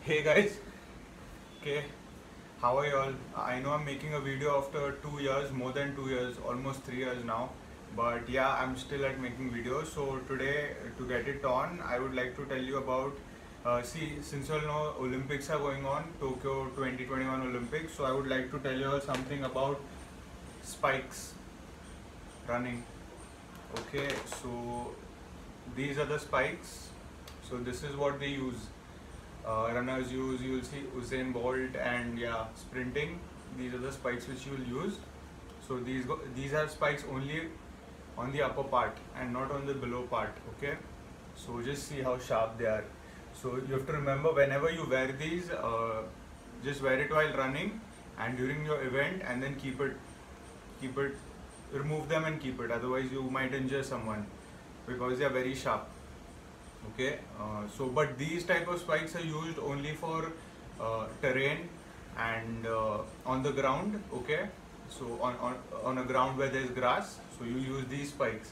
Hey guys, okay, how are you all? I know I'm making a video after 2 years, more than 2 years, almost 3 years now. But yeah, I'm still at making videos. So today, to get it on, I would like to tell you about. Since you all know Olympics are going on, Tokyo 2021 Olympics. So I would like to tell you all something about spikes running. Okay, so these are the spikes. So this is what they use. Runners use, you'll see Usain Bolt and yeah, sprinting. These are the spikes which you will use. So these are spikes only on the upper part and not on the below part. Okay. So just see how sharp they are. So you have to remember whenever you wear these, just wear it while running and during your event, and then keep it, remove them and keep it. Otherwise, you might injure someone because they are very sharp. Okay, but these type of spikes are used only for terrain and on the ground. Okay, so on a ground where there is grass, so you use these spikes.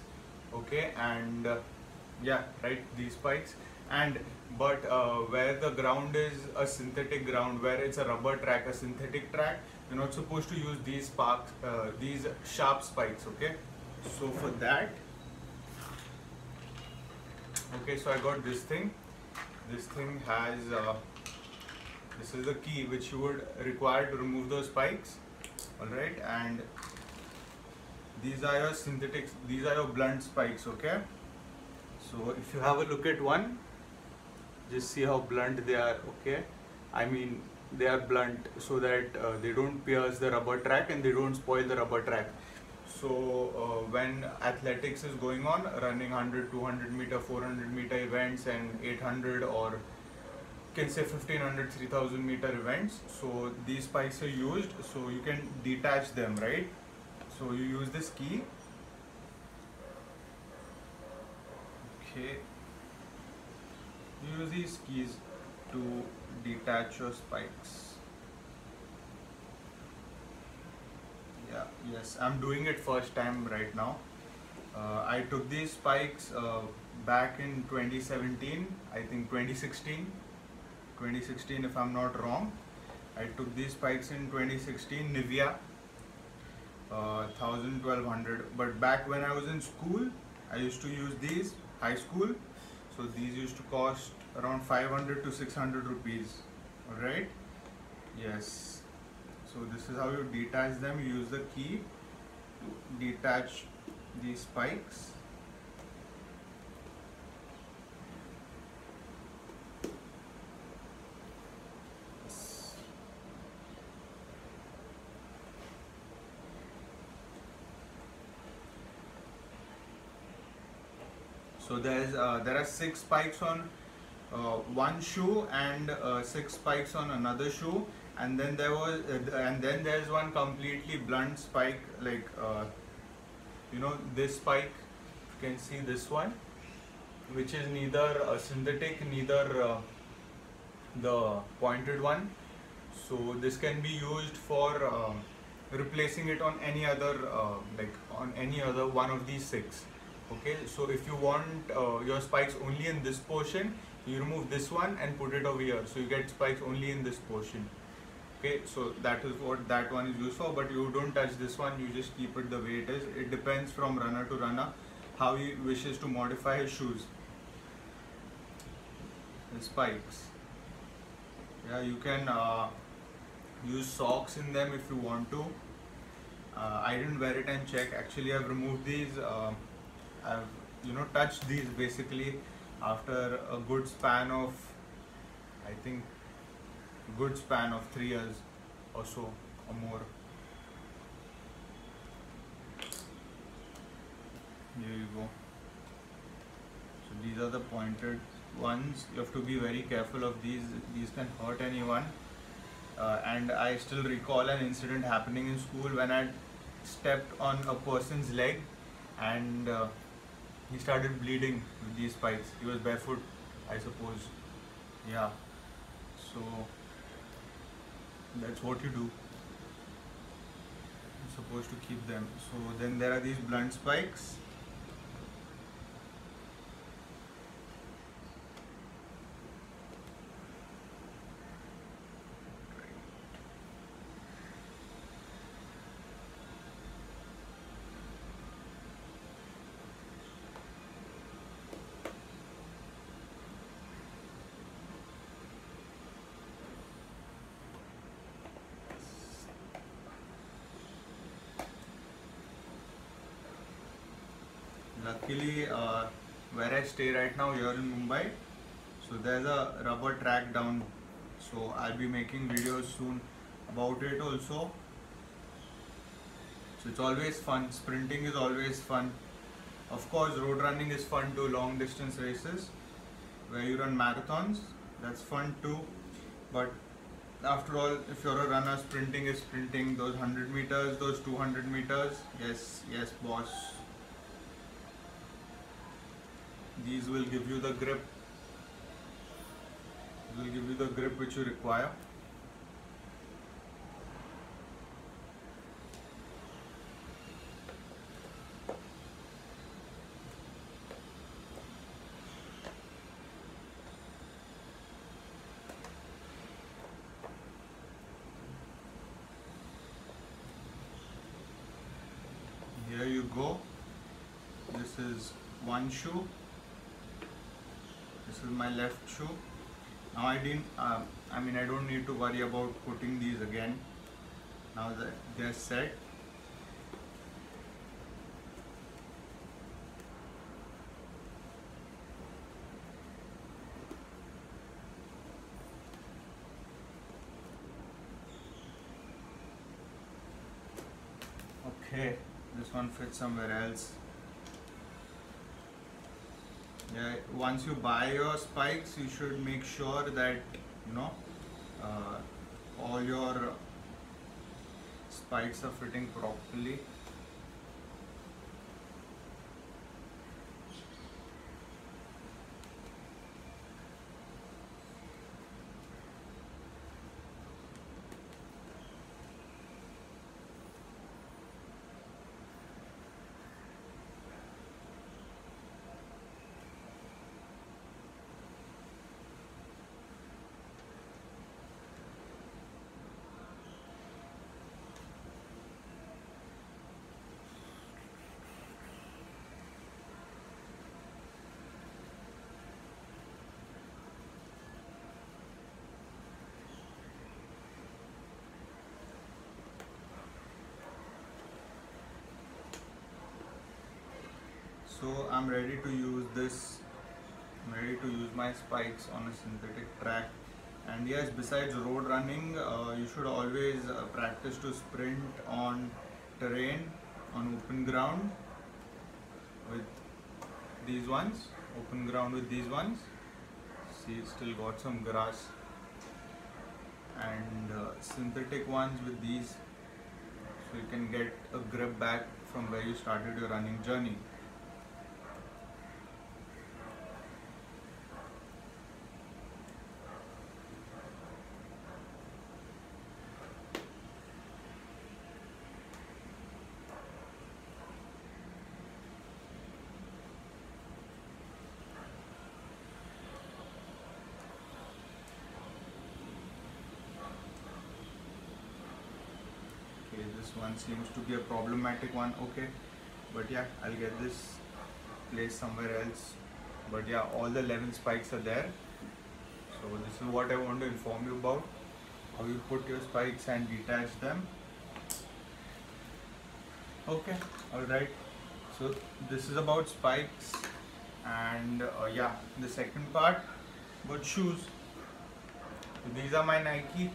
Okay, and yeah, right, these spikes. And but where the ground is a synthetic ground, where it's a rubber track, a synthetic track, you're not supposed to use these sharp spikes. Okay, so for that, okay, so I got this thing. This thing has this is the key which you would require to remove those spikes. All right, and these are your synthetics. These are your blunt spikes. Okay, so if you have a look at one, just see how blunt they are. Okay, I mean they are blunt so that they don't pierce the rubber track and they don't spoil the rubber track. So when athletics is going on, running 100, 200 meter, 400 meter events and 800 or can say 1500, 3000 meter events, so these spikes are used so you can detach them, right? So you use this key. Okay, you use these keys to detach your spikes. Yeah, yes, I'm doing it first time right now. I took these spikes back in 2017, I think 2016 if I'm not wrong. I took these spikes in 2016, Nivea, 1000, 1200. But back when I was in school, I used to use these, high school. So these used to cost around 500 to 600 rupees. Alright? Yes. So this is how you detach them. You use the key to detach these spikes. So there are 6 spikes on one shoe and 6 spikes on another shoe, and then there's one completely blunt spike, like this spike. You can see this one, which is neither synthetic, neither the pointed one. So this can be used for replacing it on any other like on any other one of these 6. Okay, so if you want your spikes only in this portion, you remove this one and put it over here, so you get spikes only in this portion. Okay, so that is what that one is used for, but you don't touch this one, you just keep it the way it is. It depends from runner to runner how he wishes to modify his shoes. The spikes, yeah, you can use socks in them if you want to. I didn't wear it and check. Actually, I've removed these. I've touched these basically after a good span of, I think, good span of 3 years or so or more. Here you go. So these are the pointed ones. You have to be very careful of these. These can hurt anyone. And I still recall an incident happening in school when I stepped on a person's leg and he started bleeding with these spikes. He was barefoot, I suppose. Yeah. So that's what you do. You're supposed to keep them. So then there are these blunt spikes. luckily where I stay right now here in Mumbai, so there's a rubber track down, so I'll be making videos soon about it also. So it's always fun. Sprinting is always fun. Of course, road running is fun too. Long distance races where you run marathons, that's fun too. But after all, if you're a runner, sprinting is sprinting. Those 100 meters, those 200 meters, yes, yes, boss. These will give you the grip. Will give you the grip which you require. Here you go. This is one shoe. This is my left shoe. Now I don't need to worry about putting these again. Now that they're set. Okay, this one fits somewhere else. Yeah, once you buy your spikes, you should make sure that all your spikes are fitting properly. So I'm ready to use this. I'm ready to use my spikes on a synthetic track. And yes, besides road running, you should always practice to sprint on terrain, on open ground with these ones. Open ground with these ones. See, it's still got some grass. And synthetic ones with these, so you can get a grip back from where you started your running journey. This one seems to be a problematic one. Okay, but yeah, I'll get this placed somewhere else. But yeah, all the 11 spikes are there. So this is what I want to inform you about, how you put your spikes and detach them. Okay, alright, so this is about spikes. And yeah, the second part about shoes. So these are my Nike.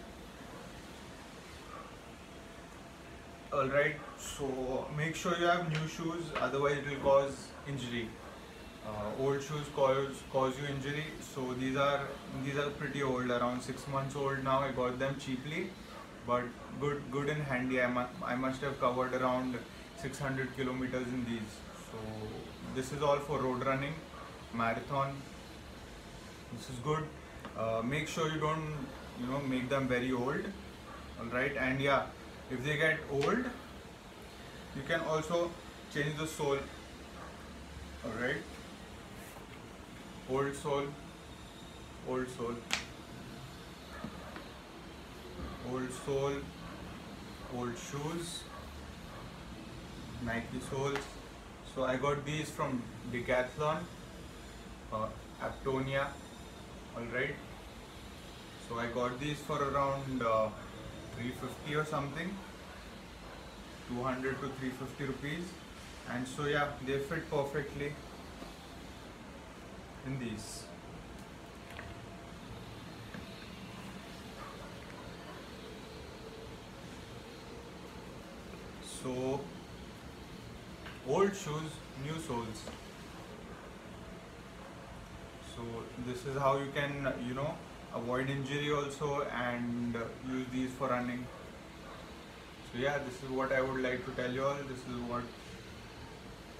Alright, so make sure you have new shoes, otherwise it will cause injury. Old shoes cause you injury. So these are pretty old, around 6 months old now. I got them cheaply, but good and handy. I must have covered around 600 kilometers in these. So this is all for road running, marathon. This is good. Make sure you don't make them very old. Alright, and yeah, if they get old, you can also change the sole. Alright, old sole, old sole, old sole, old shoes, Nike soles. So I got these from Decathlon, Aptonia. Alright, so I got these for around 350 or something, 200 to 350 rupees. and so yeah, they fit perfectly in these. So old shoes, new soles. So this is how you can avoid injury also, and use these for running. So yeah, this is what I would like to tell you all. This is what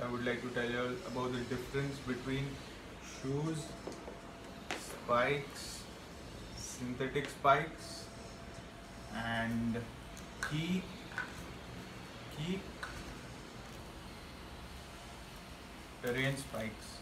I would like to tell you all about the difference between shoes, spikes, synthetic spikes, and key terrain spikes.